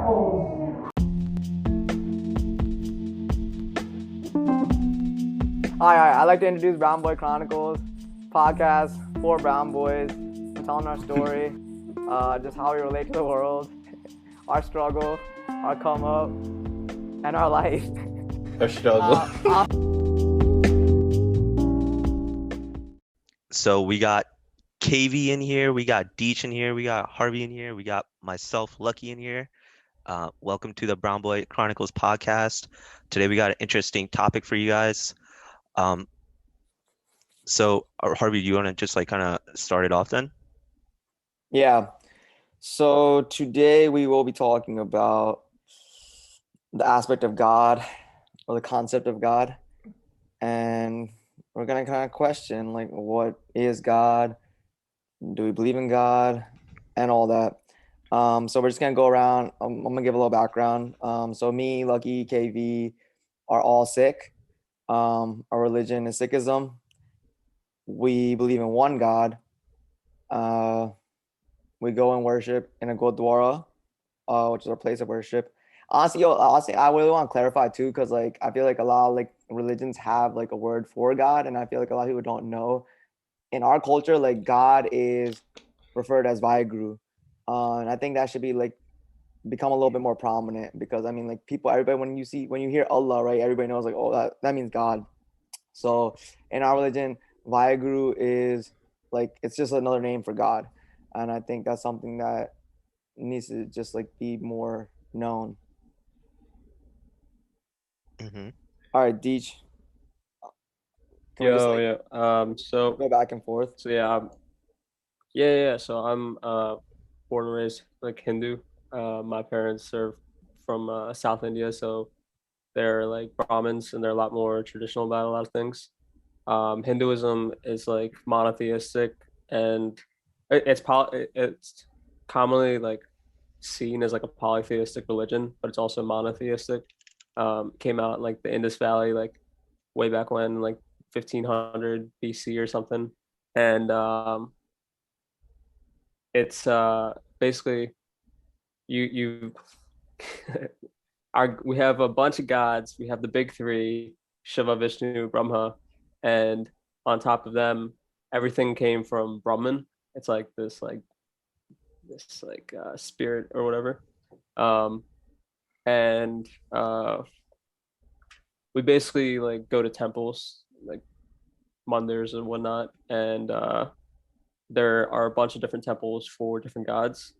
Chronicles. Hi, I'd like to introduce Brown Boy Chronicles podcast for Brown Boys, telling our story, just how we relate to the world, our struggle, our come up, and our life. Our struggle. So we got KV in here, we got Deech in here, we got Harvey in here, we got myself, Lucky, in here. Welcome to the Brown Boy Chronicles podcast. Today we got an interesting topic for you guys. So Harvey, you want to just kind of start it off then? Yeah. So today we will be talking about the aspect of God or the concept of God. And we're going to kind of question, what is God? Do we believe in God? And all that. So we're just going to go around. I'm going to give a little background. So me, Lucky, KV are all Sikh. Our religion is Sikhism. We believe in one God. We go and worship in a Gurdwara, which is our place of worship. Honestly, I really want to clarify too, because I feel like a lot of religions have a word for God, and I feel like a lot of people don't know. In our culture, God is referred as Vaheguru, and I think that should be become a little bit more prominent, because everybody, when you hear Allah, right, everybody knows oh, that means God. So in our religion, Vaheguru is it's just another name for God, and I think that's something that needs to just be more known. Mm-hmm. All right, Deech. So go back and forth. So yeah. So I'm born and raised Hindu. My parents are from South India, so they're Brahmins, and they're a lot more traditional about a lot of things. Hinduism is monotheistic, and it's commonly seen as a polytheistic religion, but it's also monotheistic. Came out in the Indus Valley way back when 1500 BC or something, and it's basically you we have a bunch of gods. We have the big three: Shiva, Vishnu, Brahma, and on top of them, everything came from Brahman. It's this spirit or whatever, and we basically go to temples mandirs and whatnot, and there are a bunch of different temples for different gods,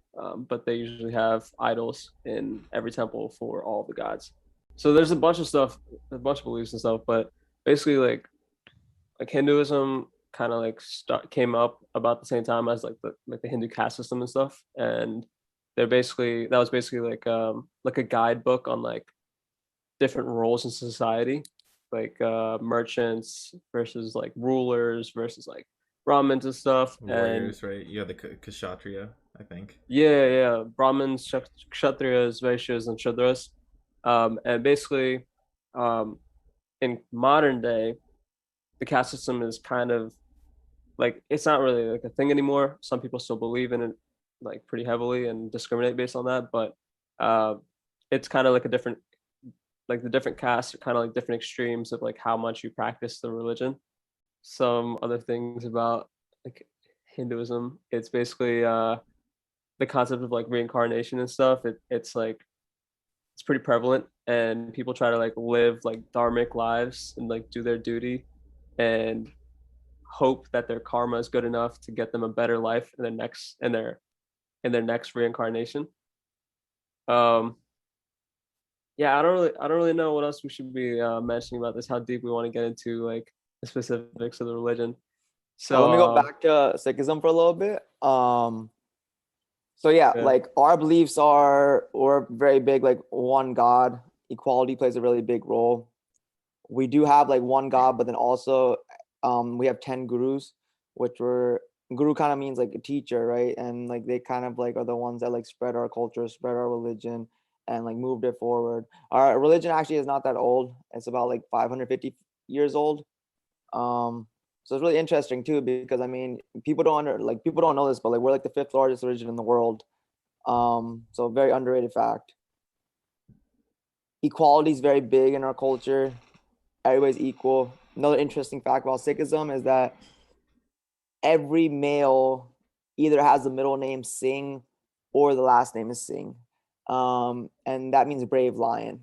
but they usually have idols in every temple for all the gods. So there's a bunch of beliefs and stuff, but basically Hinduism kind of came up about the same time as the Hindu caste system and stuff, and that was basically a guidebook on different roles in society, merchants versus rulers versus Brahmins and stuff. Warriors, right? You have the Kshatriya, I think. Yeah. Brahmins, Kshatriyas, Vaishyas, and Shudras. And basically, in modern day, the caste system is kind of it's not really a thing anymore. Some people still believe in it pretty heavily and discriminate based on that, but it's kind of a different, the different castes are kind of different extremes of how much you practice the religion. Some other things about Hinduism, it's basically the concept of reincarnation and stuff. It's pretty prevalent, and people try to live dharmic lives and do their duty and hope that their karma is good enough to get them a better life in their next reincarnation. Yeah, I don't really know what else we should be mentioning about this, how deep we want to get into the specifics of the religion. So let me go back to Sikhism for a little bit. So yeah, our beliefs we're very big, one God. Equality plays a really big role. We do have one God, but then also we have 10 gurus, guru kind of means a teacher, right? And they kind of are the ones that spread our culture, spread our religion, and moved it forward. Our religion actually is not that old. It's about 550 years old. So it's really interesting too, because people don't know this, but we're the fifth largest religion in the world. So very underrated fact. equality is very big in our culture. Everybody's equal. Another interesting fact about Sikhism is that every male either has the middle name Singh or the last name is Singh. And that means brave lion.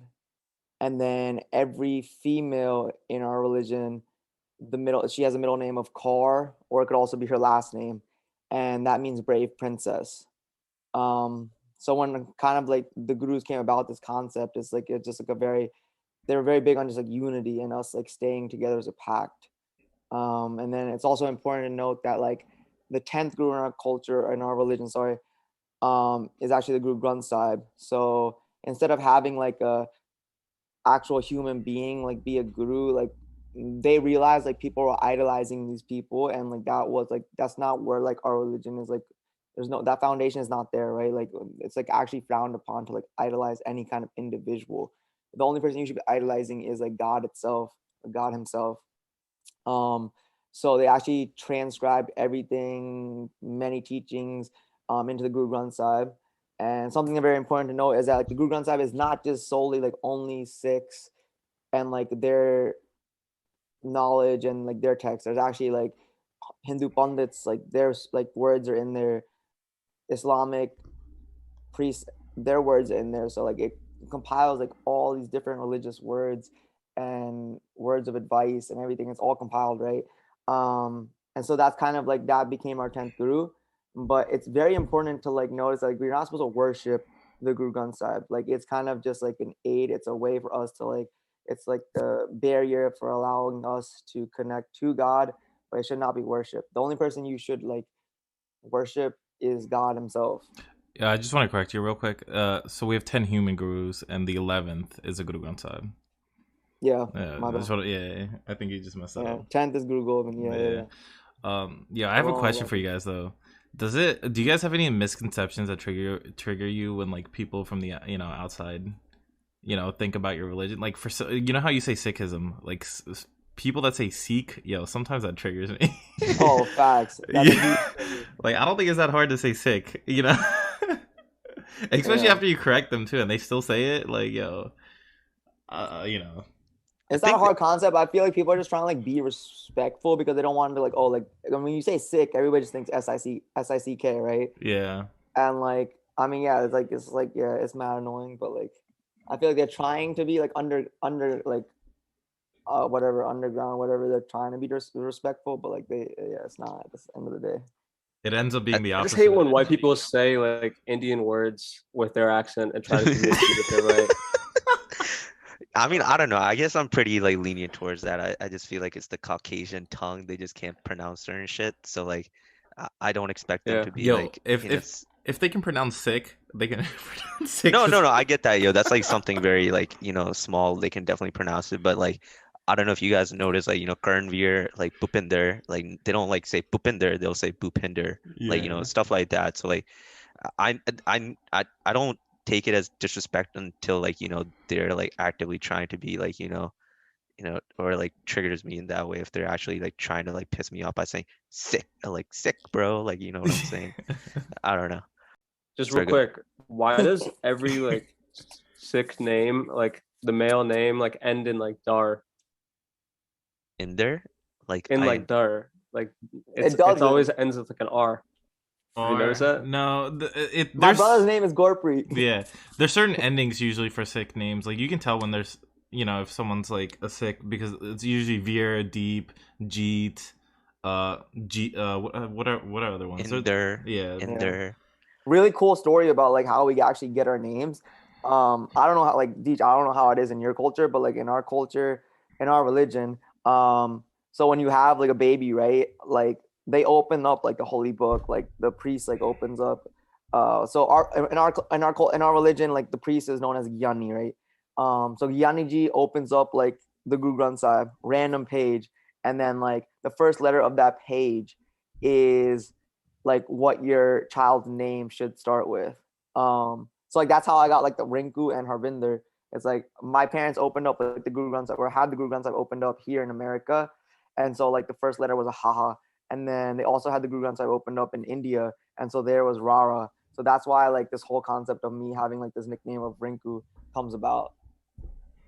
And then every female in our religion, she has a middle name of Kaur, or it could also be her last name, and that means brave princess. So when kind of like the gurus came about this concept, it's like it's just like they were very big on just like unity and us like staying together as a pact. And then it's also important to note that like the 10th guru in our culture, in our religion, sorry, is actually the Guru Granth Sahib. So instead of having like a actual human being like be a guru, like they realized like people were idolizing these people, and like that's not where like our religion is. Like there's no, that foundation is not there, right? Like it's like actually frowned upon to like idolize any kind of individual. The only person you should be idolizing is like God itself, God himself. um so they actually transcribed everything, many teachings, into the Guru Granth Sahib. And something very important to note is that like the Guru Granth Sahib is not just solely like only Sikhs and like their knowledge and like their text. There's actually like Hindu pundits, like there's like words are in there, Islamic priests, their words are in there. So like it compiles like all these different religious words and words of advice and everything. It's all compiled, right? And so that's kind of like that became our 10th guru. But it's very important to like notice like we're not supposed to worship the Guru Granth Sahib. Like it's kind of just like an aid. It's a way for us to like, it's like the barrier for allowing us to connect to God, but it should not be worship. The only person you should like worship is God himself. Yeah, I just want to correct you real quick. So we have 10 human gurus, and the 11th is a Guru Granth Sahib. Yeah, Yeah, my bad. yeah. I think you just messed that Yeah, up. 10th is Guru Gobind. Yeah, I have a Oh, question yeah. for you guys though. Do you guys have any misconceptions that trigger you when like people from the outside, think about your religion? Like how you say Sikhism, like people that say Sikh, sometimes that triggers me. Oh, facts. That's Yeah. Like I don't think it's that hard to say Sikh, especially Yeah. after you correct them too, and they still say it. Like It's I not a think hard concept. I feel like people are just trying to like be respectful because they don't want to like, oh, like when you say sick, everybody just thinks Sick, right? yeah. And like, I mean, yeah, it's like yeah, it's mad annoying, but like I feel like they're trying to be like under like whatever underground, whatever, they're trying to be respectful, but like it's not at the end of the day. It ends up being the I just opposite. hate when white people say like Indian words with their accent and try to convince you that they're right. I mean, I don't know. I guess I'm pretty like lenient towards that. I just feel like it's the Caucasian tongue. They just can't pronounce certain shit. So like, I don't expect them Yeah. to be Yo, like, if they can pronounce sick, they can pronounce sick. no, no, no. I get that, yo. That's like something very like, small. They can definitely pronounce it, but like, I don't know if you guys notice, like, Karnveer, like Bhupinder, like they don't like say Bhupinder, they'll say Bhupinder, like, Yeah. stuff like that. So like, I don't take it as disrespect until like, they're like actively trying to be like, or like triggers me in that way if they're actually like trying to like piss me off by saying sick, like sick, bro, like you know what I'm saying. I don't know. Just Sorry, real quick, why does every like Sikh name, like the male name, like end in like dar? In there, like In like dar, like it's doesn't. always ends with like an R. Have you noticed that? No, My there's brother's name is Gorpreet. yeah, there's certain endings usually for sick names. Like you can tell when there's if someone's like a sick because it's usually Veer, Deep, Jeet, what are other ones? in there, Yeah, in Yeah. there. Really cool story about like how we actually get our names. I don't know how like Deej, I don't know how it is in your culture, but like in our culture, in our religion, so when you have like a baby, right? Like they open up like the holy book, like the priest like opens up. So in our religion, like the priest is known as Gyani, right? So Gyani ji opens up like the Guru Granth Sahib, random page, and then like the first letter of that page is like what your child's name should start with. So like that's how I got like the Rinku and Harvinder. It's like my parents opened up like the Guru Granth Sahib, or had the Guru Granth Sahib opened up here in America, and so like the first letter was a haha, and then they also had the Guru Granth Sahib opened up in India, and so there was Rara. So that's why like this whole concept of me having like this nickname of Rinku comes about.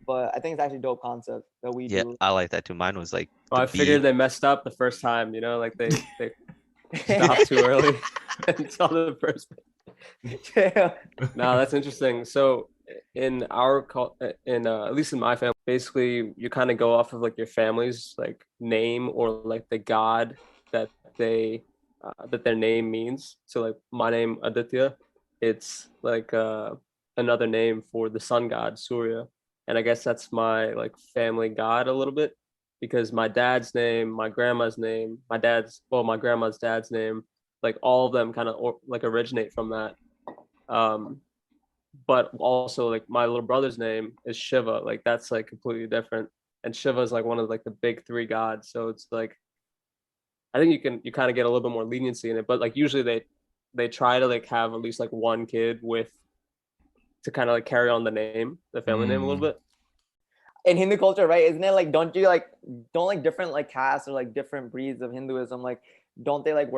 but I think it's actually a dope concept that we Yeah, do. I like that too. Mine was like Well, the I figured bee. they messed up the first time, you know, like they stopped too early and saw the first. Yeah. No, that's interesting. So in our in at least in my family, basically you kind of go off of like your family's like name or like the god that they that their name means. So like my name Aditya, it's like another name for the sun god Surya, and I guess that's my like family god a little bit because my dad's name, my grandma's name, my grandma's dad's name, like all of them kind of like originate from that. Um, but also like my little brother's name is Shiva. Like that's like completely different. And Shiva is like one of like the big three gods. So it's like I think you kind of get a little bit more leniency in it. But like usually they try to like have at least like one kid with to kind of like carry on the name, the family name a little bit. In Hindu culture, right? Isn't it like don't like different like castes or like different breeds of Hinduism like don't they like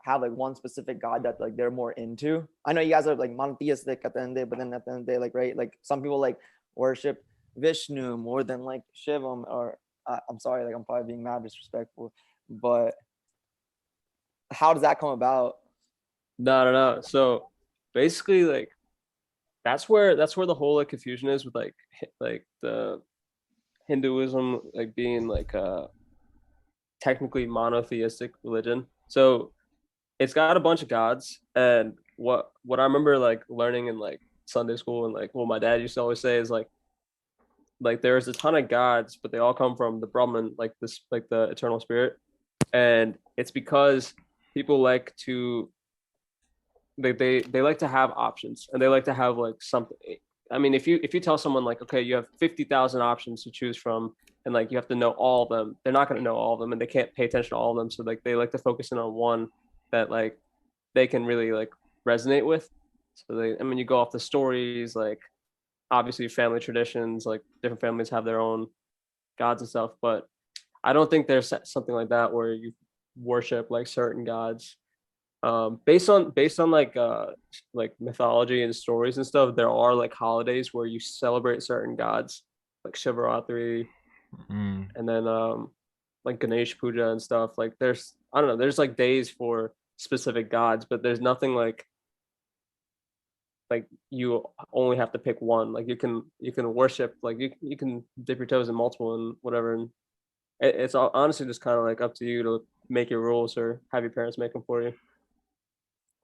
have like one specific god that like they're more into? I know you guys are like monotheistic at the end of the day, but then at the end of the day, like right, like some people like worship Vishnu more than like Shivam or I'm sorry, like I'm probably being mad disrespectful, but how does that come about? No. So basically like that's where the whole like confusion is with like the Hinduism like being like technically monotheistic religion. So it's got a bunch of gods, and what I remember like learning in like Sunday school and like what my dad used to always say is like there's a ton of gods, but they all come from the Brahman, like this like the eternal spirit, and it's because people like to they like to have options and they like to have like something. I mean, if you tell someone like, okay, you have 50,000 options to choose from, and like you have to know all of them, they're not going to know all of them, and they can't pay attention to all of them. So like they like to focus in on one that like they can really like resonate with. So I mean, you go off the stories, like obviously family traditions, like different families have their own gods and stuff, but I don't think there's something like that where you worship like certain gods based on like mythology and stories and stuff. There are like holidays where you celebrate certain gods like Shivaratri and then like Ganesh Puja and stuff. Like there's I don't know, there's like days for specific gods, but there's nothing like you only have to pick one. Like you can worship, like you can dip your toes in multiple and whatever, and it's honestly just kind of like up to you to make your rules or have your parents make them for you.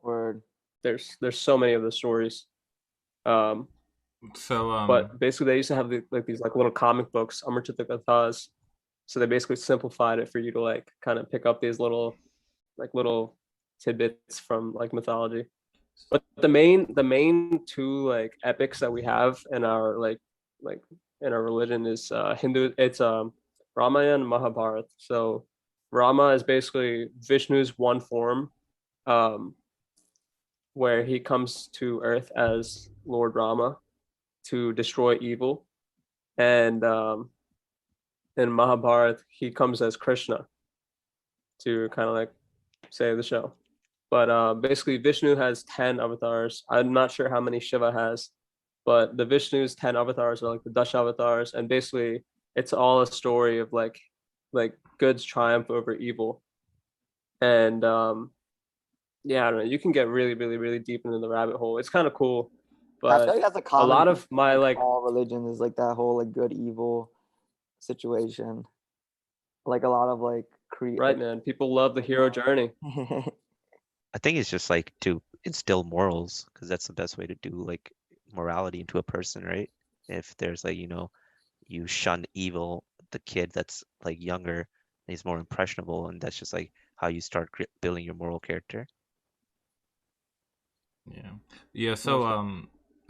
Word. There's so many of the stories. Um, So but basically they used to have like these like little comic books, Amrita Kathas. So they basically simplified it for you to like kind of pick up these little tidbits from like mythology. But the main two like epics that we have in our like in our religion is Hindu. It's Ramayana and Mahabharata. So Rama is basically Vishnu's one form, um, where he comes to Earth as Lord Rama to destroy evil, and in Mahabharata he comes as Krishna to kind of like save the show. But basically, Vishnu has 10 avatars. I'm not sure how many Shiva has, but the Vishnu's 10 avatars are like the Dash avatars, and basically, it's all a story of like good's triumph over evil. And yeah, I don't know. You can get really deep into the rabbit hole. It's kind of cool, I feel but like that's a a common lot theme of in, my like like all religions is like that whole like good evil situation. Like a lot of like right, man, people love the hero journey. I think it's just like to instill morals because that's the best way to do like morality into a person, right? If there's like, you shun evil, the kid that's like younger, he's more impressionable, and that's just like how you start building your moral character. yeah. So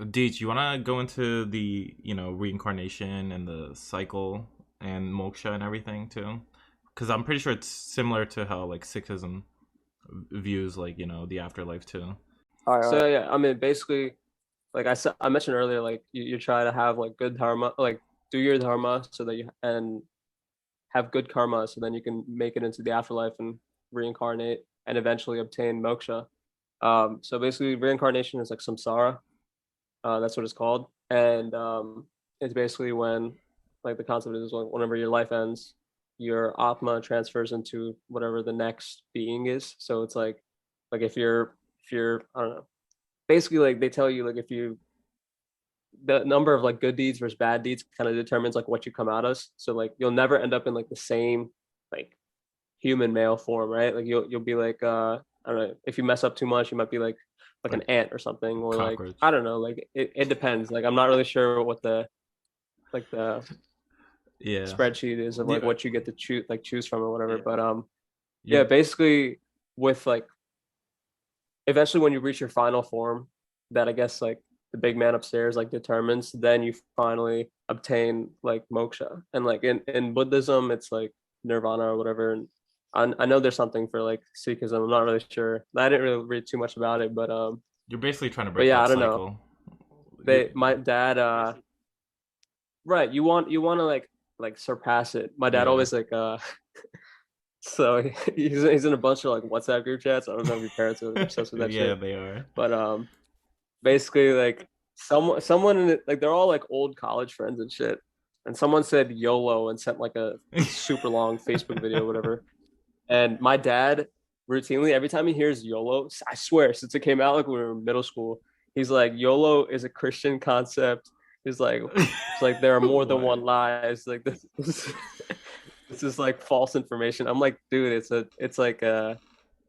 Deej, you want to go into the reincarnation and the cycle and moksha and everything too? Because I'm pretty sure it's similar to how like Sikhism views like the afterlife too. All right. So yeah, I mean, basically, like I said, I mentioned earlier, like you try to have like good dharma, like do your dharma so that you and have good karma, so then you can make it into the afterlife and reincarnate and eventually obtain moksha. So basically, reincarnation is like samsara. That's what it's called, and it's basically when like the concept is like whenever your life ends, your atma transfers into whatever the next being is. So it's like if you're I don't know, basically like they tell you like if you the number of like good deeds versus bad deeds kind of determines like what you come out as. So like you'll never end up in like the same like human male form, right? Like you'll be like I don't know, if you mess up too much, you might be like an Like ant or something, or like cockroach. I don't know, like it depends. Like I'm not really sure what the Yeah. spreadsheet is of like Yeah. what you get to choose from or whatever. Yeah. But Yeah. yeah, basically with like eventually when you reach your final form, that I guess like the big man upstairs like determines, then you finally obtain like moksha. And like in Buddhism, it's like nirvana or whatever. And I know there's something for like Sikhism. I'm not really sure. I didn't really read too much about it, You're basically trying to but break yeah, I that don't know. cycle. My dad right, you want to like surpass it. My dad Yeah. always like so he's in a bunch of like WhatsApp group chats. I don't know if your parents are obsessed with that Yeah, shit. they are. But basically like someone in it, like they're all like old college friends and shit. And someone said YOLO and sent like a super long Facebook video or whatever. And my dad routinely, every time he hears YOLO, I swear, since it came out like when we were in middle school, he's like, YOLO is a Christian concept. He's like, it's like there are more than one lives. Like this is like false information. I'm like, dude, it's like I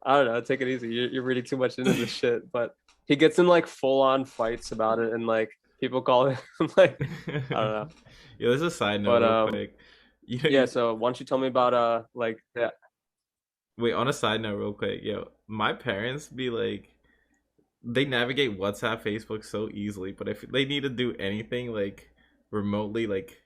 don't know, take it easy. You're reading too much into this shit. But he gets in like full on fights about it, and like people call him like I don't know. Yeah, there's a side note But real quick. yeah. So why don't you tell me about like yeah. Wait, on a side note real quick, my parents be like, they navigate WhatsApp, Facebook so easily, but if they need to do anything like remotely, like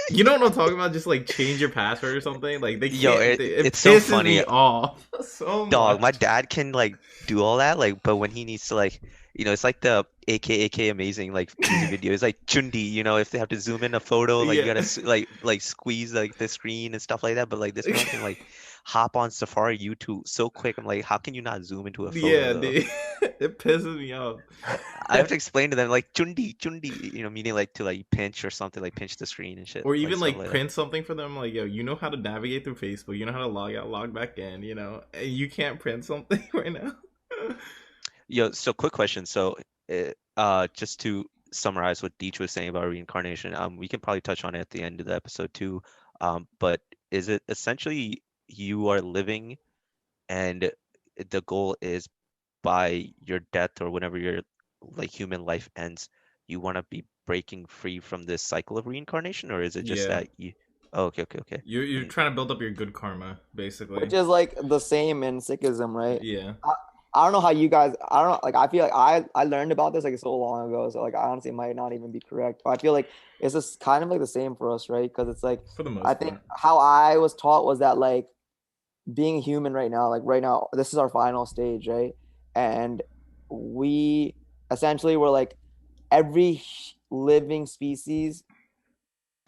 you know what I'm talking about, just like change your password or something, like they can't. It it's so pisses funny. me off so much. Dog, my dad can like do all that, like, but when he needs to like, it's like the AK amazing like music video. It's like Chundi, if they have to zoom in a photo, like you Yeah. gotta like squeeze like the screen and stuff like that. But like this man can like hop on Safari YouTube so quick. I'm like, how can you not zoom into a photo? Yeah, though? dude. It pisses me off. I have to explain to them like Chundi, meaning like to like pinch or something, like pinch the screen and shit. Or even stuff like that. print something for them, like, yo, you know how to navigate through Facebook, you know how to log out, log back in, and you can't print something right now. Yo, so quick question. So, just to summarize what Deech was saying about reincarnation, we can probably touch on it at the end of the episode too. But is it essentially you are living, and the goal is by your death or whenever your like human life ends, you want to be breaking free from this cycle of reincarnation, or is it just Yeah. that you? Oh, okay. You're trying to build up your good karma, basically. Which is like the same in Sikhism, right? Yeah. I don't know how you guys. I don't know. Like I feel like I learned about this like so long ago. So like I honestly might not even be correct. But I feel like it's just kind of like the same for us, right? Because it's like For the most I think how I was taught was that like being human right now, like right now, this is our final stage, right? And we essentially were like every living species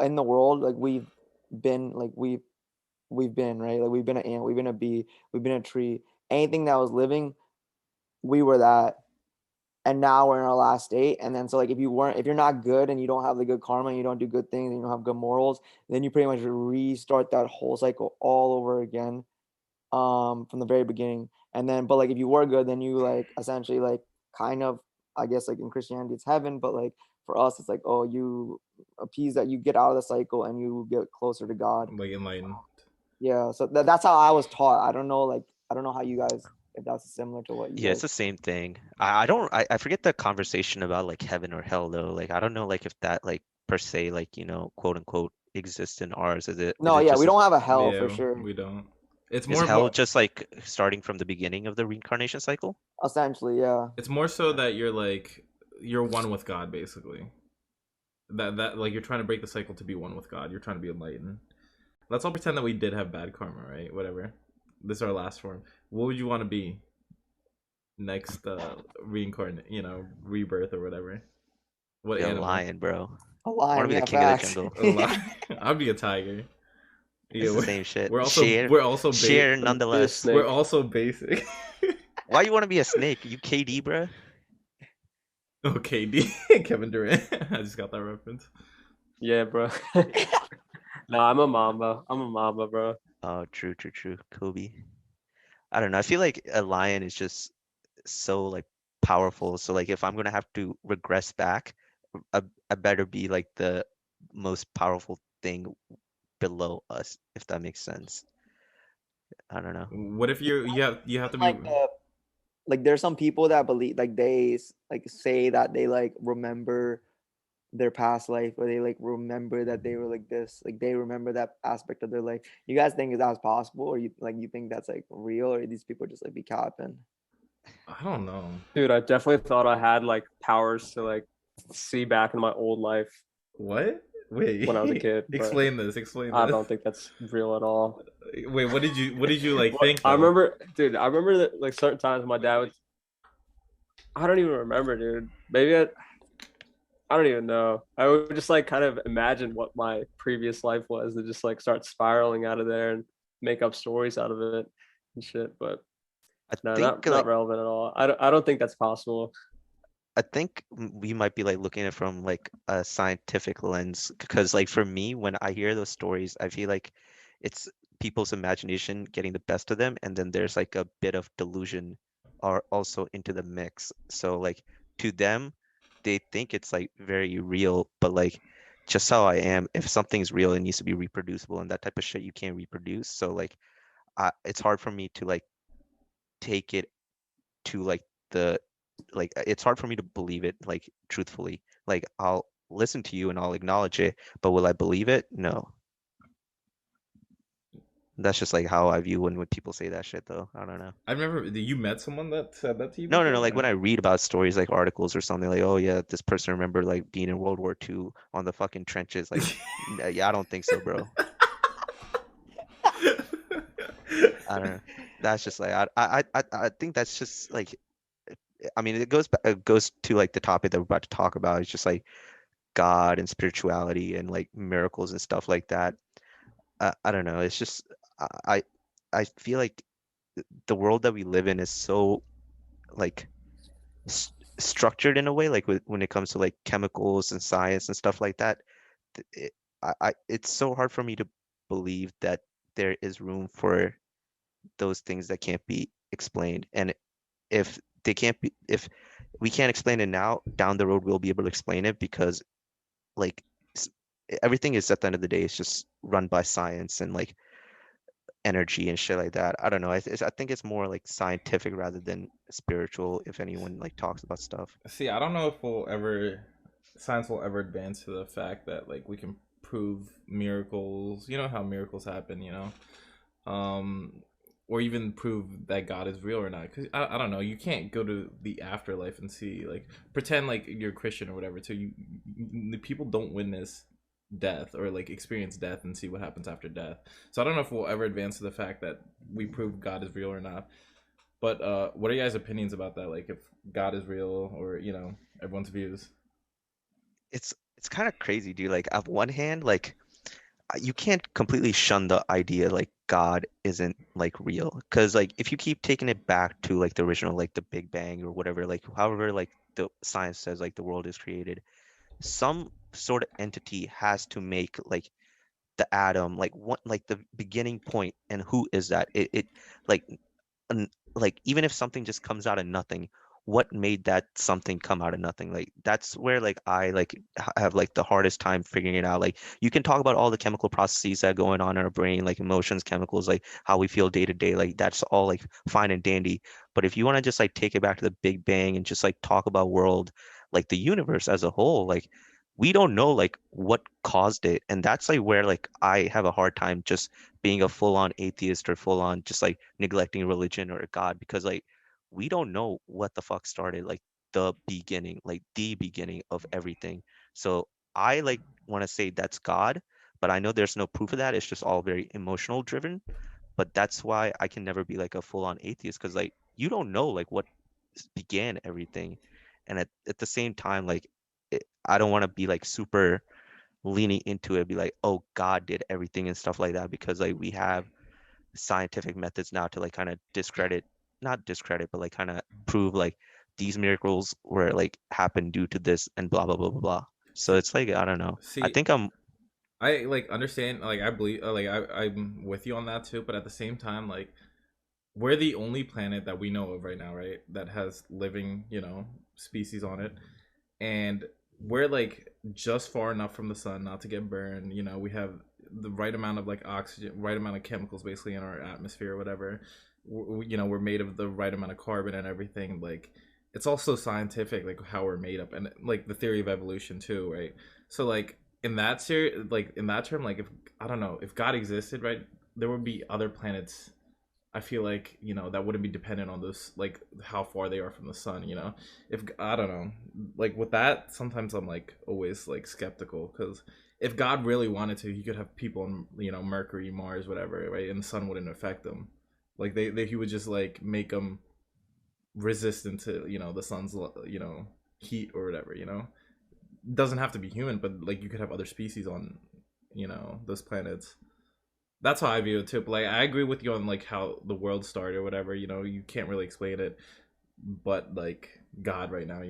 in the world, like we've been right, like we've been an ant, we've been a bee, we've been a tree, anything that was living, we were that. And now we're in our last state. And then so like if you're not good and you don't have the good karma and you don't do good things and you don't have good morals, then you pretty much restart that whole cycle all over again from the very beginning. And then but like if you were good, then you like essentially like kind of, I guess like in Christianity it's heaven, but like for us it's like, oh, you appease that, you get out of the cycle and you get closer to God, like enlightened. Yeah, so that's how I was taught. I don't know how you guys, if that's similar to what you Yeah, it's guys. the same thing. I forget the conversation about like heaven or hell though. Like I don't know like if that like per se like quote unquote exists in ours. No, is it yeah, just we a- don't have a hell Yeah, for sure. we don't. It's is more hell just like starting from the beginning of the reincarnation cycle? Essentially, yeah. it's more so that you're one with God, basically. That like you're trying to break the cycle to be one with God. You're trying to be enlightened. Let's all pretend that we did have bad karma, right? Whatever. This is our last form. What would you want to be? Next reincarnate, rebirth or whatever. What Be a animal? lion, bro. A I want lion, to be yeah, the king of the facts. jungle. A lion. I'd be a tiger. It's the we're- same shit. We're also Share, we're also share ba- nonetheless. snake. we're also basic. Why you want to be a snake? You KD, bro? Okay, Kevin Durant. I just got that reference. Yeah, bro. No, I'm a Mamba. I'm a Mamba, bro. Oh, true, true, true. Kobe. I don't know. I feel like a lion is just so like powerful. So like if I'm gonna have to regress back, I better be like the most powerful thing below us, if that makes sense. I don't know. What if you have to be? Like like there's some people that believe like like say that they like remember their past life, or they like remember that they were like this, like they remember that aspect of their life. You guys think that's possible, or you think that's like real, or these people just like be capping? I don't know. Dude, I definitely thought I had like powers to like see back in my old life What? Wait. when I was a kid, but Explain this. Explain I this. don't think that's real at all. Wait. What did you like What think I though? remember, dude, I remember that like certain times my dad would, I don't even remember, dude. Maybe I don't even know. I would just like kind of imagine what my previous life was and just like start spiraling out of there and make up stories out of it and shit. But I no, think not like relevant at all. I don't think that's possible. I think we might be like looking at it from like a scientific lens because like for me, when I hear those stories, I feel like it's people's imagination getting the best of them, and then there's like a bit of delusion are also into the mix. So like to them, they think it's like very real, but like just how I am, if something's real, it needs to be reproducible, and that type of shit you can't reproduce. So like it's hard for me to like take it to like the like it's hard for me to believe it like truthfully. Like I'll listen to you and I'll acknowledge it, but will I believe it? No. That's just like how I view when people say that shit though. I don't know. I've never. You met someone that said that to you No, no, before? no. Like when Or? I read about stories like articles or something like, oh yeah, this person remember like being in World War II on the fucking trenches. Like, yeah, I don't think so, bro. I don't know. That's just like I think that's just like I mean it goes to like the topic that we're about to talk about. It's just like God and spirituality and like miracles and stuff like that. I don't know. It's just I I feel like the world that we live in is so like structured in a way, like when it comes to like chemicals and science and stuff like that. It's so hard for me to believe that there is room for those things that can't be explained. And if if we can't explain it now, down the road we'll be able to explain it because like everything is at the end of the day it's just run by science and like energy and shit like that. I don't know. I think it's more like scientific rather than spiritual if anyone like talks about stuff. See, I don't know if science will ever advance to the fact that like we can prove miracles. You know how miracles happen. Um, or even prove that God is real or not. Because I don't know, you can't go to the afterlife and see like pretend like you're a Christian or whatever. So the people don't witness death or like experience death and see what happens after death. So I don't know if we'll ever advance to the fact that we prove God is real or not. But what are you guys' opinions about that? Like if God is real or everyone's views. It's kind of crazy, dude. Like on one hand, like you can't completely shun the idea like God isn't like real because like if you keep taking it back to like the original like the Big Bang or whatever like however like the science says like the world is created, some sort of entity has to make like the atom like what like the beginning point, and who is that? It like like even if something just comes out of nothing, what made that something come out of nothing? Like that's where like I like have like the hardest time figuring it out. Like you can talk about all the chemical processes that are going on in our brain, like emotions, chemicals, like how we feel day to day, like that's all like fine and dandy. But if you want to just like take it back to the Big Bang and just like talk about world, like the universe as a whole, like we don't know like what caused it. And that's like where like I have a hard time just being a full-on atheist or full-on just like neglecting religion or God because like we don't know what the fuck started like the beginning of everything. So I like want to say that's God, but I know there's no proof of that. It's just all very emotional driven. But that's why I can never be like a full-on atheist because like you don't know like what began everything. And at the same time, like I don't want to be like super leaning into it, be like, oh, God did everything and stuff like that, because like we have scientific methods now to like kind of discredit, not discredit, but like kind of prove like these miracles were like happened due to this and blah blah blah blah blah. So it's like I don't know. I See, think I'm I like understand, like I believe, like I'm with you on that too. But at the same time, like we're the only planet that we know of right now, right, that has living, species on it, and we're like just far enough from the sun not to get burned. We have the right amount of like oxygen, right amount of chemicals basically in our atmosphere or whatever. We're made of the right amount of carbon and everything. Like it's also scientific, like how we're made up, and like the theory of evolution too, right? So like in that term, like if I don't know if God existed, right, there would be other planets. I feel like that wouldn't be dependent on those, like how far they are from the sun. If I don't know, like with that, sometimes I'm like always like skeptical because if God really wanted to, he could have people on Mercury, Mars, whatever, right, and the sun wouldn't affect them. Like he would just like make them resistant to the sun's heat or whatever. Doesn't have to be human, but like you could have other species on those planets. That's how I view it too. But like I agree with you on like how the world started or whatever. You can't really explain it, but like God right now.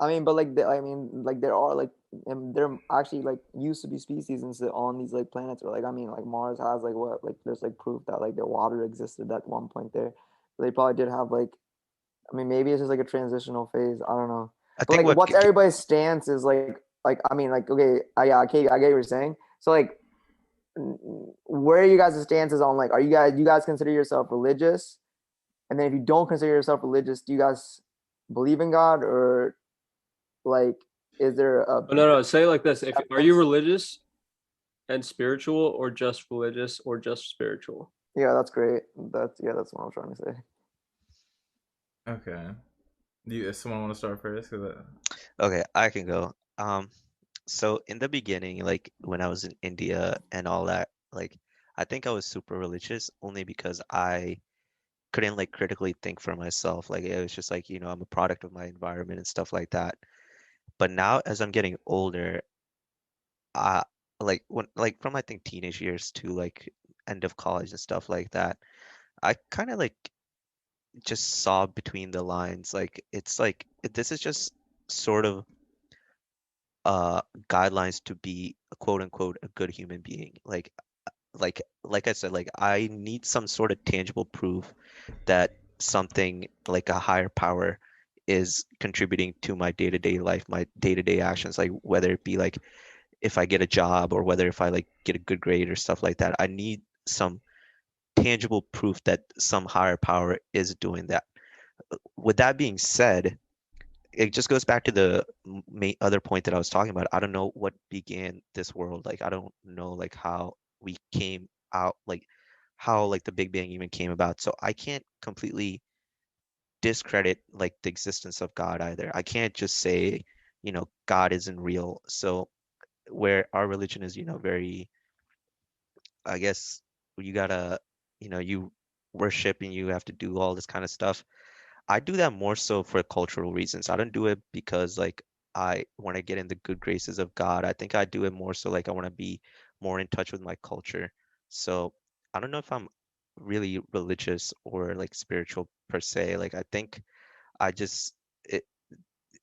I mean, but like, I mean, like there are like, there actually like used to be species on these like planets, or like, I mean, like Mars has like what, like there's like proof that like the water existed at one point there. But they probably did have like, I mean, maybe it's just like a transitional phase. I don't know. I But think like, what what's everybody's stance is like I mean, like okay, yeah, okay, I get what you're saying. So like, where are you guys' stances on like, you guys consider yourself religious? And then if you don't consider yourself religious, do you guys believe in God, or like, is there a But no, say it like this: if are you acceptance? religious and spiritual, or just religious, or just spiritual? Yeah, that's great. That's what I'm trying to say. Okay. Do you, someone want to start first? Okay, I can go. So in the beginning, like when I was in India and all that, like I think I was super religious only because I couldn't like critically think for myself. Like it was just like, I'm a product of my environment and stuff like that. But now as I'm getting older, uh like from I think teenage years to like end of college and stuff like that, I kind of like just saw between the lines. Like it's like this is just sort of guidelines to be a quote unquote a good human being. Like I said, like I need some sort of tangible proof that something like a higher power is contributing to my day-to-day life, my day-to-day actions, like whether it be like if I get a job or whether if I like get a good grade or stuff like that. I need some tangible proof that some higher power is doing that. With that being said, it just goes back to the main other point that I was talking about. I don't know what began this world. Like I don't know like how we came out, like how like the Big Bang even came about. So I can't completely discredit like the existence of God either. I can't just say, God isn't real. So where our religion is, very, I guess you gotta, you worship and you have to do all this kind of stuff. I do that more so for cultural reasons. I don't do it because like I want to get in the good graces of God. I think I do it more so like I want to be more in touch with my culture. So I don't know if I'm really religious or like spiritual per se. Like I think I just it,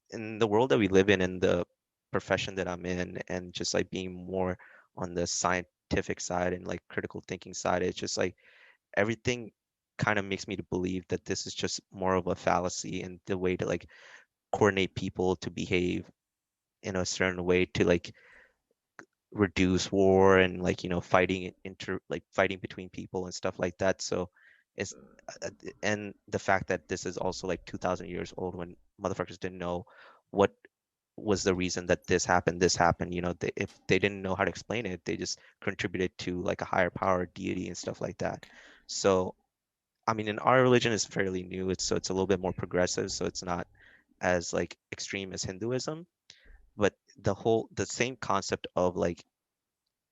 in the world that we live in and the profession that I'm in and just like being more on the scientific side and like critical thinking side, it's just like everything kind of makes me to believe that this is just more of a fallacy and the way to like coordinate people to behave in a certain way to like reduce war and like fighting between people and stuff like that. So it's and the fact that this is also like 2000 years old when motherfuckers didn't know what was the reason that this happened, if they didn't know how to explain it, they just contributed to like a higher power deity and stuff like that. So I mean, in our religion is fairly new. It's a little bit more progressive, so it's not as like extreme as Hinduism. But the same concept of like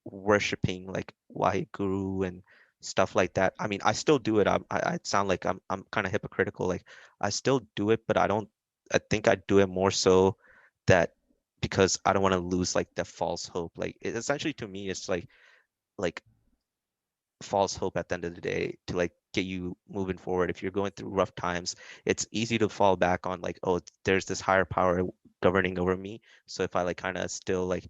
worshiping like Waheguru and stuff like that. I mean, I still do it. I sound like I'm kind of hypocritical. Like I still do it, but I don't. I think I do it more so that because I don't want to lose like the false hope. Like essentially to me, it's like false hope at the end of the day to like get you moving forward. If you're going through rough times, it's easy to fall back on like, oh, there's this higher power. governing over me. So if I like kind of still like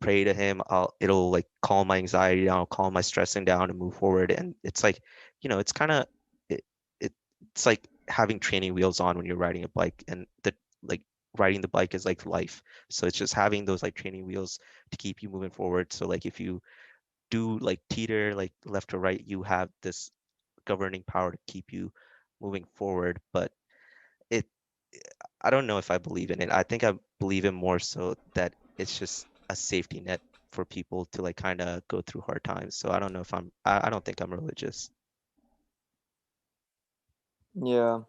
pray to him, it'll like calm my anxiety down, calm my stressing down, and move forward. And it's like, it's kind of it, it's like having training wheels on when you're riding a bike, and the like riding the bike is like life. So it's just having those like training wheels to keep you moving forward. So like if you do like teeter like left or right, you have this governing power to keep you moving forward. But it I don't know if I believe in it. I think I believe in more so that it's just a safety net for people to like kind of go through hard times. So I don't know if I don't think I'm religious. Yeah.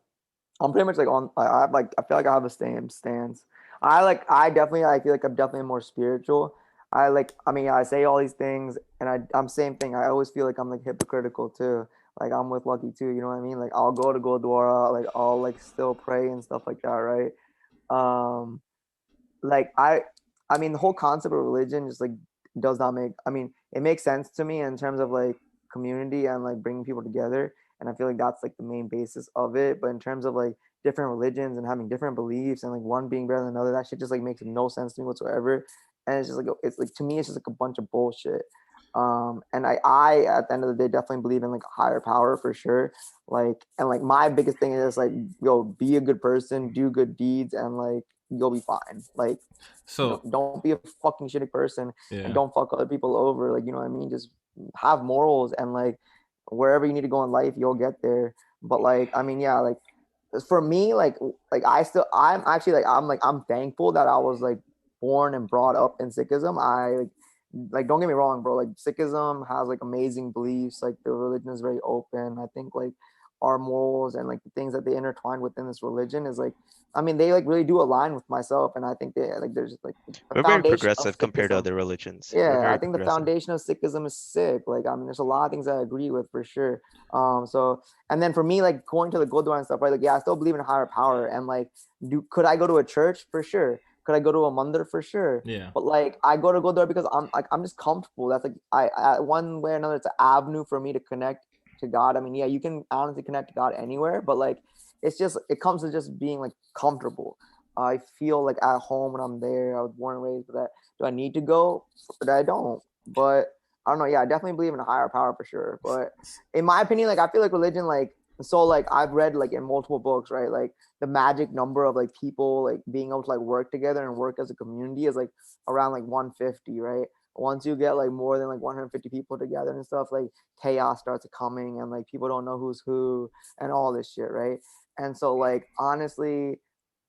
I'm pretty much like on. I have like. I feel like I have the same stance. I definitely. I feel like I'm definitely more spiritual. I like. I mean, I say all these things, and I'm same thing. I always feel like I'm like hypocritical too. Like I'm with Lucky too. You know what I mean? Like I'll go to Gurdwara. Like I'll like still pray and stuff like that, right? Um, like I mean the whole concept of religion just like does not make, I mean it makes sense to me in terms of like community and like bringing people together, and I feel like that's like the main basis of it. But in terms of like different religions and having different beliefs and like one being better than another, that shit just like makes no sense to me whatsoever. And it's just like it's like to me it's just like a bunch of bullshit. And I at the end of the day definitely believe in like a higher power for sure. Like, and like my biggest thing is like, yo, be a good person, do good deeds, and like you'll be fine. Like, So don't be a fucking shitty person, and yeah. don't fuck other people over. Like, you know what I mean? Just have morals, and like wherever you need to go in life, you'll get there. But like, I mean, yeah, like for me, like I'm actually like I'm thankful that I was like born and brought up in Sikhism. Like don't get me wrong, bro. Like Sikhism has like amazing beliefs. Like the religion is very open. I think like our morals and like the things that they intertwine within this religion is like, I mean, they like really do align with myself, and I think they like there's like the We're very foundation of progressive compared to Sikhism. other religions. We're Yeah, I very think the progressive. foundation of Sikhism is sick. Like, I mean, there's a lot of things I agree with for sure. So and then for me, like going to the Gurdwara and stuff, right? Like, yeah, I still believe in a higher power, and like, could I go to a church for sure? Could I go to a mandir for sure? Yeah. But like, I go to Gurdwara because I'm just comfortable. That's like I one way or another, it's an avenue for me to connect to God. I mean, yeah, you can honestly connect to God anywhere, but like, it's just it comes to just being like comfortable. I feel like at home when I'm there. I was born and raised, but that do I need to go? But I don't. But I don't know. Yeah, I definitely believe in a higher power for sure. But in my opinion, like I feel like religion, like so, like I've read like in multiple books, right? Like the magic number of like people like being able to like work together and work as a community is like around like 150, right? Once you get like more than like 150 people together and stuff, like chaos starts coming, and like people don't know who's who and all this shit, right? And so like honestly,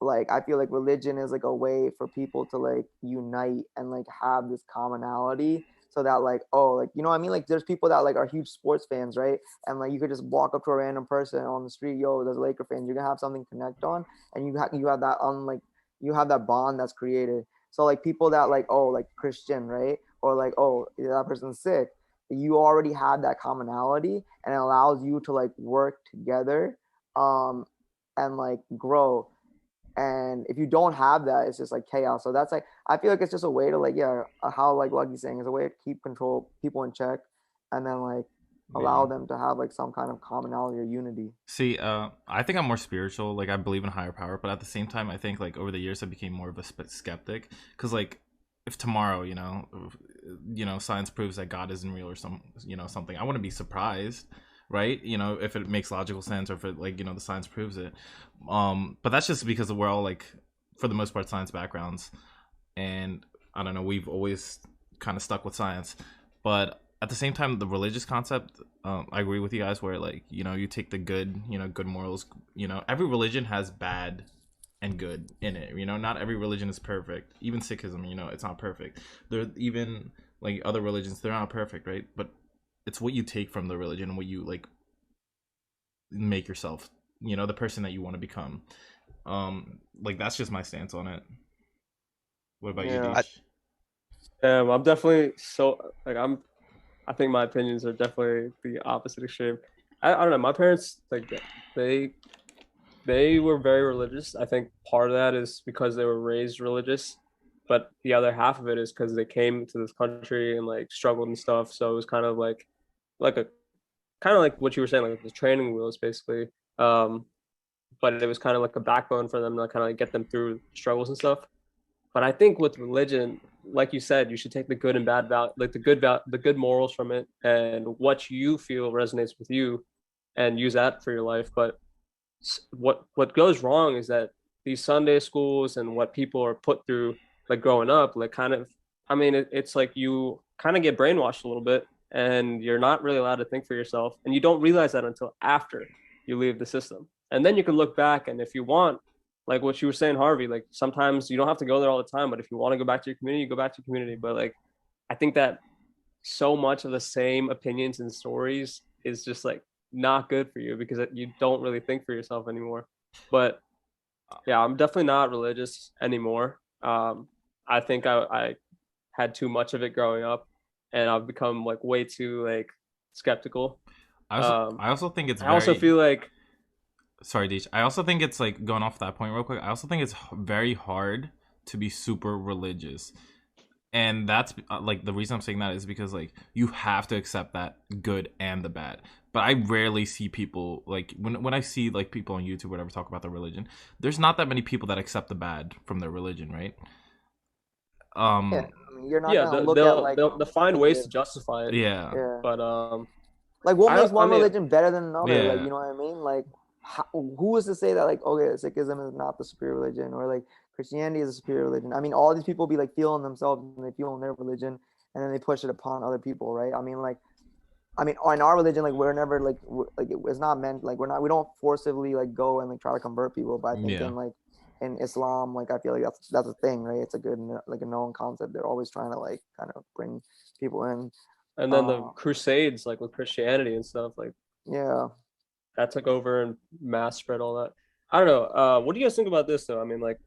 like I feel like religion is like a way for people to like unite and like have this commonality, so that like, oh, like, you know what I mean, like there's people that like are huge sports fans, right? And like you could just walk up to a random person on the street, yo, there's a Laker fan, you're gonna have something to connect on, and you have that like you have that bond that's created. So like people that like, oh, like Christian, right? Or like, oh, that person's sick, you already have that commonality, and it allows you to like work together, um and like grow. And if you don't have that, it's just like chaos. So that's like, I feel like it's just a way to like, yeah, how like Lucky's saying, is a way to keep control people in check, and then like Yeah. allow them to have like some kind of commonality or unity. See, I think I'm more spiritual. Like I believe in higher power, but at the same time, I think like over the years I became more of a skeptic. Because like, if tomorrow, science proves that God isn't real or something, I wouldn't be surprised, right? If it makes logical sense, or if it like the science proves it. But that's just because we're all like, for the most part, science backgrounds, and I don't know, we've always kind of stuck with science. But at the same time, the religious concept, I agree with you guys, where like you take the good, good morals. Every religion has bad and good in it. Not every religion is perfect. Even Sikhism, it's not perfect. There even like other religions, they're not perfect, right? But it's what you take from the religion and what you like make yourself, the person that you want to become. Like that's just my stance on it. What about you, Yeah. I, Deej? I'm definitely so like I think my opinions are definitely the opposite extreme. I don't know. My parents like they they were very religious. I think part of that is because they were raised religious, but the other half of it is because they came to this country and like struggled and stuff. So it was kind of like a kind of like what you were saying, like the training wheels basically. Um, but it was kind of like a backbone for them to kind of like get them through struggles and stuff. But I think with religion, like you said, you should take the good and bad like the good morals from it and what you feel resonates with you, and use that for your life. But what goes wrong is that these Sunday schools and what people are put through, like growing up, like kind of, I mean, it's like you kind of get brainwashed a little bit, and you're not really allowed to think for yourself, and you don't realize that until after you leave the system, and then you can look back, and if you want, like what you were saying, Harvey, like sometimes you don't have to go there all the time, but if you want to go back to your community, you go back to your community. But like, I think that so much of the same opinions and stories is just like not good for you, because you don't really think for yourself anymore. But yeah, I'm definitely not religious anymore. I think I had too much of it growing up, and I've become like way too like skeptical. I also think it's I also feel like, sorry, Deej. I also think it's like, going off that point real quick, I also think it's very hard to be super religious. And that's like, the reason I'm saying that is because like you have to accept that good and the bad. But I rarely see people like, when I see like people on YouTube, whatever, talk about their religion, there's not that many people that accept the bad from their religion, right? Yeah, I mean, you're not yeah, gonna look at like they'll find ways to justify it. Yeah. yeah, But like what makes I one mean, religion better than another? Like, Yeah. you know what I mean? Like, who is to say that like, okay, Sikhism is not the superior religion, or like Christianity is a superior religion? I mean, all these people be like feeling themselves and they feel in their religion, and then they push it upon other people, right? I mean, in our religion, like we're never like it's not meant like we don't forcibly like go and like try to convert people. But I think Yeah. in like in Islam, like I feel like that's a thing, right? It's a good like a known concept. They're always trying to like kind of bring people in. and then the Uh, Crusades, like with Christianity and stuff, like yeah, that took over and mass spread all that. I don't know. What do you guys think about this though? I mean, like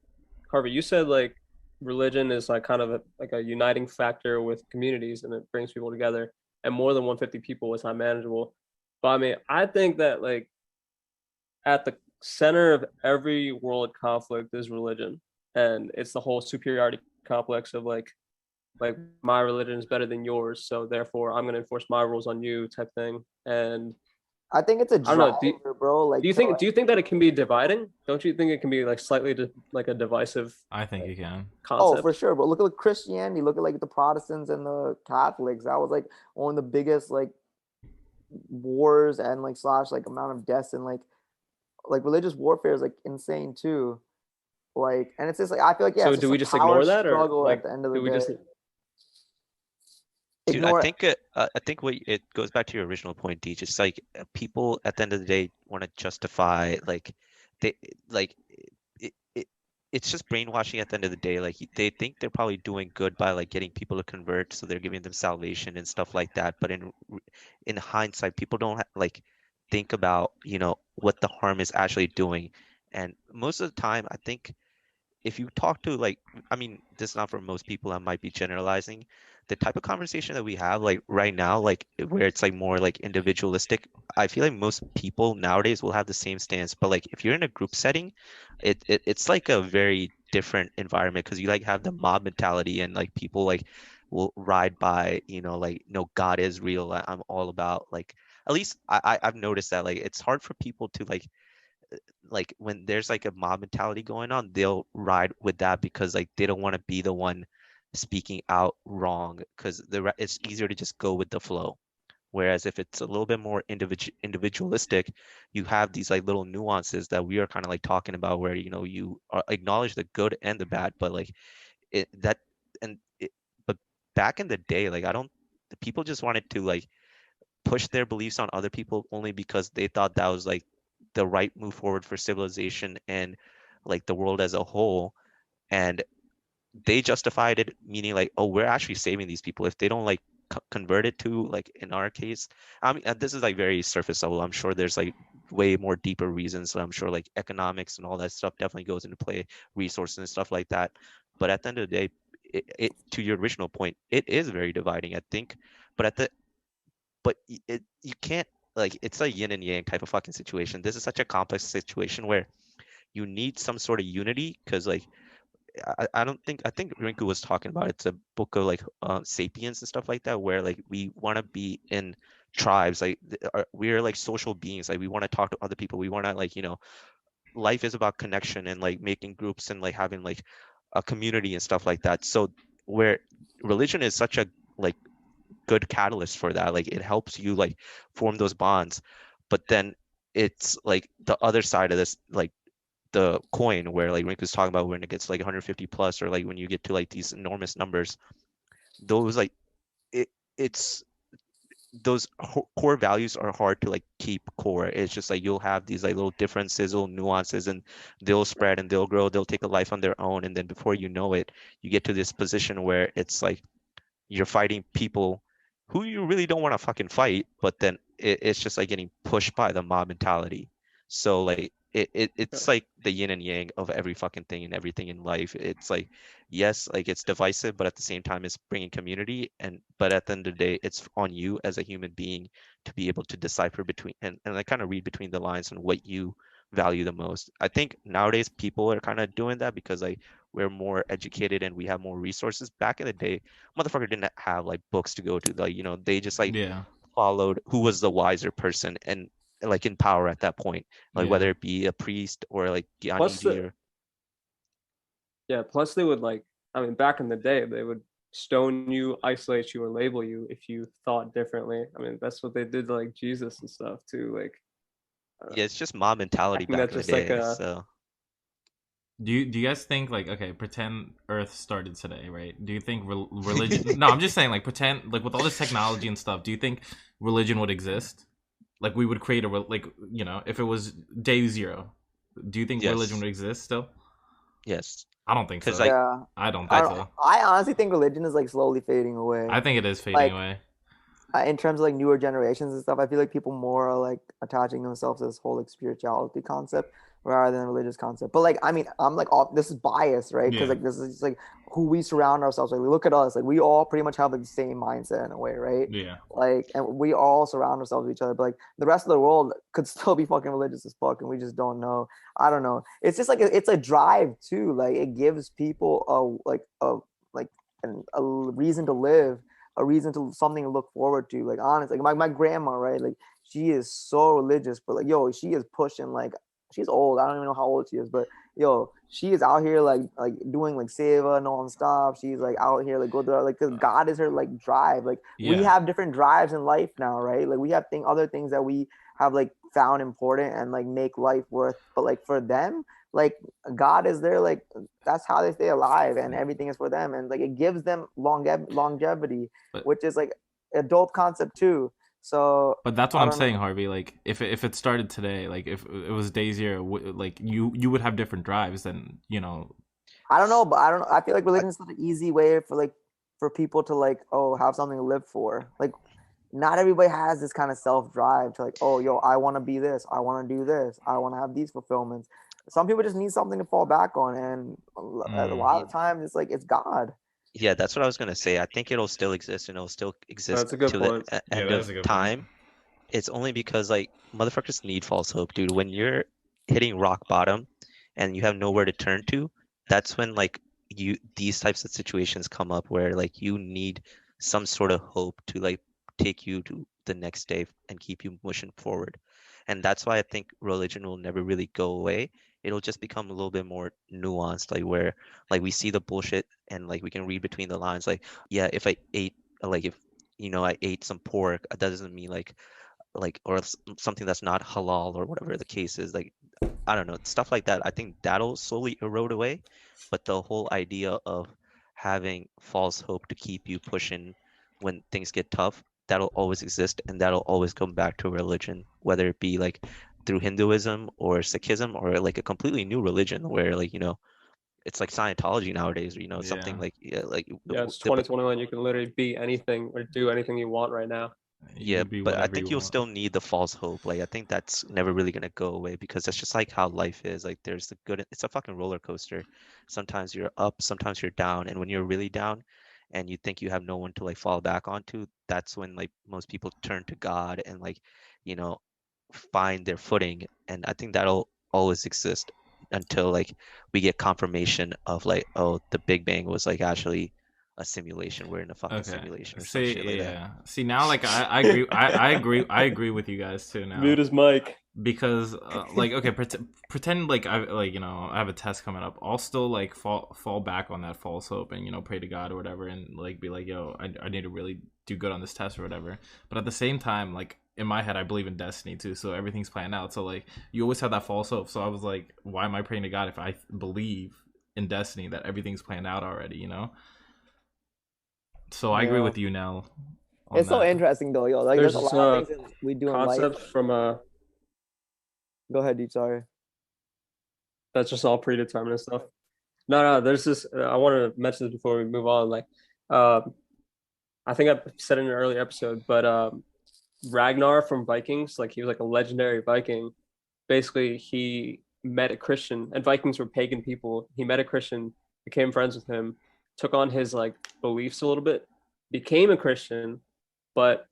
Harvey, you said like religion is like kind of like a uniting factor with communities, and it brings people together. And more than 150 people is not manageable. But I mean, I think that like at the center of every world conflict is religion, and it's the whole superiority complex of like my religion is better than yours, so therefore I'm going to enforce my rules on you type thing. And I think it's a I don't know. driver, bro. Like to like, Do you think that it can be dividing? Don't you think it can be like slightly like a divisive I think you can. oh, for concept? sure. But look at like Christianity. Look at like the Protestants and the Catholics. That was like one of the biggest like wars and like slash like amount of deaths, and like religious warfare is like insane too. Like, and it's just like I feel like yeah, So it's do just we a just power ignore that, or struggle at like the end of the do we day. just Dude, Ignore it. I think what it goes back to your original point, D. Just like people at the end of the day want to justify like they like it it's just brainwashing at the end of the day. Like they think they're probably doing good by like getting people to convert, so they're giving them salvation and stuff like that. But in hindsight, people don't like think about, what the harm is actually doing. And most of the time, I think if you talk to like, I mean, this is not for most people, I might be generalizing. The type of conversation that we have like right now, like where it's like more like individualistic, I feel like most people nowadays will have the same stance. But like if you're in a group setting, it's like a very different environment, because you like have the mob mentality, and like people like will ride by, like, no, God is real. I'm all about like, at least I've noticed that like it's hard for people to like when there's like a mob mentality going on, they'll ride with that because like they don't want to be the one speaking out wrong, because it's easier to just go with the flow. Whereas if it's a little bit more individualistic, you have these like little nuances that we are kind of like talking about, where you acknowledge the good and the bad, but like it that and it, but back in the day, like I don't the people just wanted to like push their beliefs on other people only because they thought that was like the right move forward for civilization and like the world as a whole. And they justified it, meaning like, oh, we're actually saving these people if they don't like convert it to, like in our case, I mean, this is like very surface level. I'm sure there's like way more deeper reasons. So I'm sure like economics and all that stuff definitely goes into play, resources and stuff like that. But at the end of the day, to your original point, it is very dividing, I think. But you can't, like, it's a yin and yang type of fucking situation. This is such a complex situation where you need some sort of unity, because like I don't think, I think Rinku was talking about, it's a book of like sapiens and stuff like that, where like we want to be in tribes, like we're like social beings, like we want to talk to other people, we want to like life is about connection and like making groups and like having like a community and stuff like that. So where religion is such a like good catalyst for that, like it helps you like form those bonds. But then it's like the other side of this, like the coin, where like Rick was talking about when it gets like 150 plus, or like when you get to like these enormous numbers, those like it's those core values are hard to like keep core. It's just like you'll have these like little differences, little nuances, and they'll spread and they'll grow, they'll take a life on their own, and then before you know it, you get to this position where it's like you're fighting people who you really don't want to fucking fight, but then it's just like getting pushed by the mob mentality. So like it's like the yin and yang of every fucking thing and everything in life. It's like, yes, like it's divisive, but at the same time it's bringing community. And but at the end of the day, it's on you as a human being to be able to decipher between and like kind of read between the lines on what you value the most. I think nowadays people are kind of doing that because like we're more educated and we have more resources. Back in the day, motherfucker didn't have like books to go to. Like, you know, they just like Yeah. followed who was the wiser person and like in power at that point, like Yeah. whether it be a priest or like Plus Gyaniji or plus they would like, I mean, back in the day, they would stone you, isolate you, or label you if you thought differently. I mean, that's what they did to like Jesus and stuff too. Like, yeah, it's just mob I mentality think back that's in the just like day. a So Do you guys think like, okay, pretend Earth started today, right? Do you think religion? No, I'm just saying, like, pretend like with all this technology and stuff. Do you think religion would exist? Like we would create like, you know, if it was day zero, do you think religion yes, would exist still? yes, I don't think because so. like Yeah. I don't I think don't, so. I honestly think religion is like slowly fading away. I think it is fading Like away. in terms of like newer generations and stuff, I feel like people more are like attaching themselves to this whole like spirituality concept rather than religious concept. But like, I mean, I'm like, all this is bias, right? Because Yeah. like this is just like who we surround ourselves with. Like, look at us, like we all pretty much have like the same mindset in a way, right? Yeah. Like, and we all surround ourselves with each other. But like the rest of the world could still be fucking religious as fuck, and we just don't know. I don't know. It's just like it's a drive too. Like it gives people like a reason to live, a reason to something to look forward to. Like honestly, like my grandma, right? Like she is so religious, but like yo, she is pushing like she's old. I don't even know how old she is, but yo, she is out here like doing like seva nonstop. She's like out here like go through like because God is her like drive. Like we Yeah. have different drives in life now, right? Like we have other things that we have like found important and like make life worth. But like for them, like God is there, like that's how they stay alive, and everything is for them, and like it gives them longevity, But which is like a dope concept too. So but that's what I I'm don't saying, know. Harvey. Like if it started today, like if it was day zero, like you would have different drives than, you know. I don't know, but I don't. I feel like I, religion is not an easy way for like for people to like have something to live for. Like not everybody has this kind of self drive to like yo, I want to be this, I want to do this, I want to have these fulfillments. Some people just need something to fall back on, and a Mm, lot of times it's like it's God. yeah, that's what I was gonna say. I think it'll still exist and it'll still exist that's a good till the point. yeah, end that is of a good point. time. It's only because like motherfuckers need false hope, dude. When you're hitting rock bottom and you have nowhere to turn to, that's when like these types of situations come up where like you need some sort of hope to like take you to the next day and keep you pushing forward. And that's why I think religion will never really go away. It'll just become a little bit more nuanced, like where like we see the bullshit and like we can read between the lines. Like, yeah, if I ate like if you know I ate some pork, that doesn't mean like or something that's not halal or whatever the case is. Like I don't know, stuff like that. I think that'll slowly erode away, but the whole idea of having false hope to keep you pushing when things get tough, that'll always exist, and that'll always come back to religion, whether it be like through Hinduism or Sikhism or like a completely new religion where like you know it's like Scientology nowadays, or you know something Yeah. like yeah, like Yeah, it's the, 2021. You can literally be anything or do anything you want right now. You yeah, could be but I whatever you think you'll want. still need the false hope. Like I think that's never really gonna go away because that's just like how life is. Like there's the good, it's a fucking roller coaster. Sometimes you're up, sometimes you're down, and when you're really down and you think you have no one to like fall back onto, that's when like most people turn to God and like, you know, find their footing. And I think that'll always exist until like we get confirmation of like, oh, the Big Bang was like actually a simulation. We're in a fucking Okay. simulation or some shit See, like that. yeah. See now, like I agree. I agree. I agree with you guys too now. Mute his mic. because like okay, pretend like I like I have a test coming up. I'll still like fall back on that false hope and pray to God or whatever and like be like, yo, I need to really do good on this test or whatever. But at the same time, like in my head, I believe in destiny too, so everything's planned out. So like you always have that false hope. So I was like, why am I praying to God if I believe in destiny that everything's planned out already? So I agree Yeah. with you now on It's so that. interesting though, yo. Like There's there's a this lot of things that we do in life. concept from Go ahead, dude. Sorry. that's just all predetermined stuff. No, there's this. I wanted to mention this before we move on. Like, I think I said in an earlier episode, but Ragnar from Vikings, like he was like a legendary Viking. Basically, he met a Christian, and Vikings were pagan people. He met a Christian, became friends with him, took on his like beliefs a little bit, became a Christian, but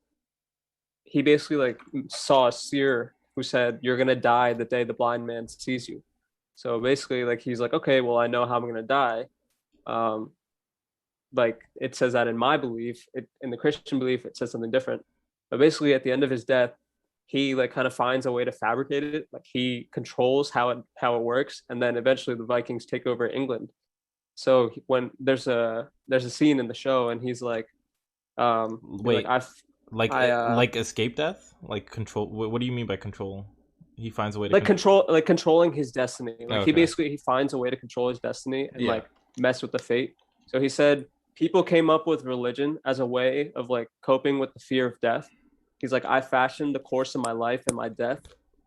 he basically like saw a seer who said, "You're gonna die the day the blind man sees you." So basically, like he's like, "Okay, well, I know how I'm gonna die." Um, like it says that in my belief, in the Christian belief, it says something different. But basically, at the end of his death, he like kind of finds a way to fabricate it. Like he controls how it works, and then eventually the Vikings take over England. So when there's a scene in the show, and he's like, Wait, like like escape death, like control. What do you mean by control? He finds a way to like controlling his destiny. Like Okay. he finds a way to control his destiny and Yeah. like mess with the fate. So he said people came up with religion as a way of like coping with the fear of death. He's like, I fashioned the course of my life and my death.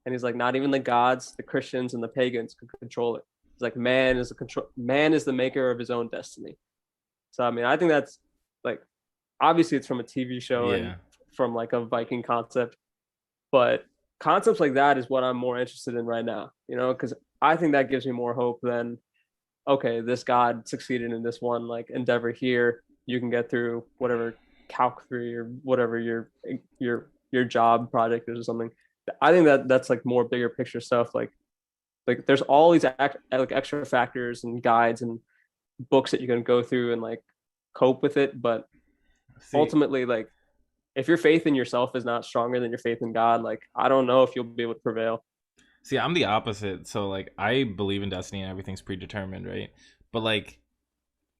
And he's like, not even the gods, the Christians, and the pagans can control it. He's like, man is the maker of his own destiny. So I mean, I think that's like obviously it's from a TV show and Yeah. from like a Viking concept, but concepts like that is what I'm more interested in right now, because I think that gives me more hope than, okay, this God succeeded in this one like endeavor here. You can get through whatever Calc 3 or whatever your job project is or something. I think that's like more bigger picture stuff. Like there's all these like extra factors and guides and books that you can go through and like cope with it, but See, ultimately, like if your faith in yourself is not stronger than your faith in God, like I don't know if you'll be able to prevail. I'm the opposite. So like I believe in destiny and everything's predetermined, right? But like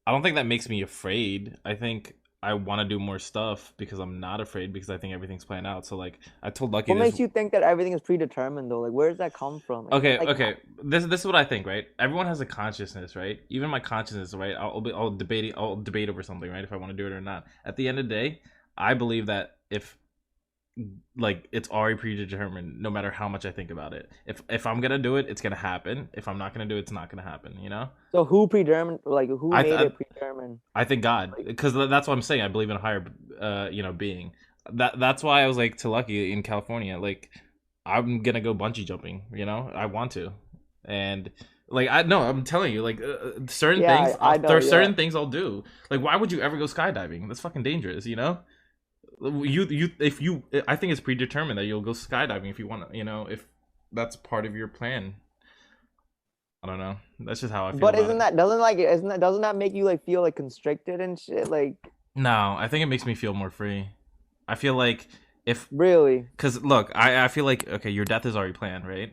I don't think that makes me afraid. I think I want to do more stuff because I'm not afraid because I think everything's planned out. So like I told Lucky What this. makes you think that everything is predetermined though? Like where does that come from? Okay, Like, okay. This is what I think, right? Everyone has a consciousness, right? Even my consciousness, right? I'll debate over something, right? If I want to do it or not. At the end of the day, I believe that if like it's already predetermined, no matter how much I think about it. If I'm gonna do it, it's gonna happen. If I'm not gonna do it, it's not gonna happen. So who predetermined? Like who I made th- it predetermined? I think God, because that's what I'm saying. I believe in a higher, being. That's why I was like to Lucky in California. Like, I'm gonna go bungee jumping. I want to, and like I'm telling you, like certain Yeah, things. I know, There's yeah. certain things I'll do. Like, why would you ever go skydiving? That's fucking dangerous. I think it's predetermined that you'll go skydiving if you want to. If that's part of your plan. I don't know. That's just how I feel. But about it. doesn't that make you like feel like constricted and shit? Like No, I think it makes me feel more free. I feel like if really? because look, I feel like okay, your death is already planned, right?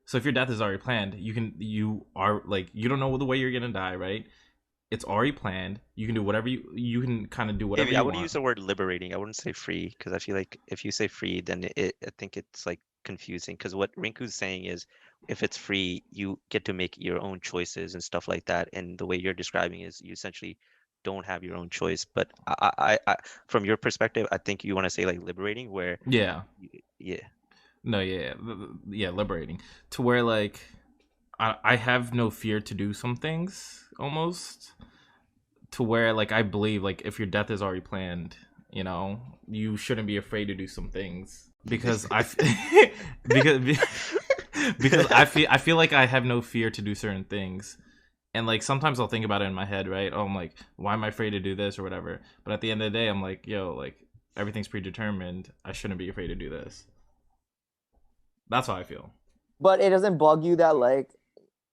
So if your death is already planned, you are like you don't know the way you're gonna die, right? It's already planned. You can do whatever you can kind of do whatever Maybe you I would want. use the word liberating. I wouldn't say free because I feel like if you say free, then I think it's like confusing. Because what Rinku's saying is, if it's free, you get to make your own choices and stuff like that. And the way you're describing is you essentially don't have your own choice. But from your perspective, I think you want to say like liberating, where Yeah. yeah, No. Yeah. Yeah. Liberating to where like I have no fear to do some things almost to where like I believe like if your death is already planned, you shouldn't be afraid to do some things because because because I feel like I have no fear to do certain things. And like sometimes I'll think about it in my head, right? Oh, I'm like, why am I afraid to do this or whatever? But at the end of the day, I'm like, yo, like everything's predetermined. I shouldn't be afraid to do this. That's how I feel. But it doesn't bug you that like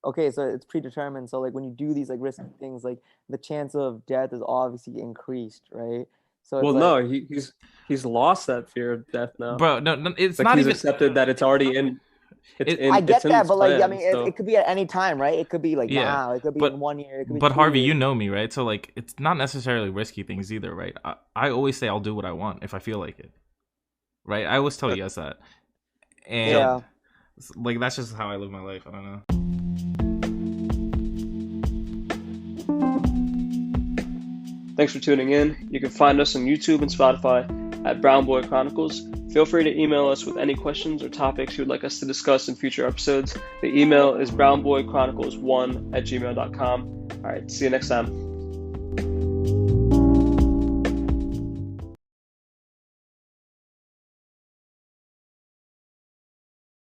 okay, so it's predetermined. So like when you do these like risky things, like the chance of death is obviously increased, right? So Well, it's like no, he's lost that fear of death now. Bro, no, it's Like not he's even accepted that it's already in. I get that, but like, I plan, mean, so. it could be at any time, right? It could be like Yeah, now, it could be but- in 1 year, it could be But 2 Harvey, years. you know me, right? So like, it's not necessarily risky things either, right? I always say I'll do what I want if I feel like it, right? I always tell you guys that, and Yeah. like that's just how I live my life. I don't know. Thanks for tuning in. You can find us on YouTube and Spotify at Brown Boy Chronicles. Feel free to email us with any questions or topics you would like us to discuss in future episodes. The email is brownboychronicles1@gmail.com. All right, see you next time.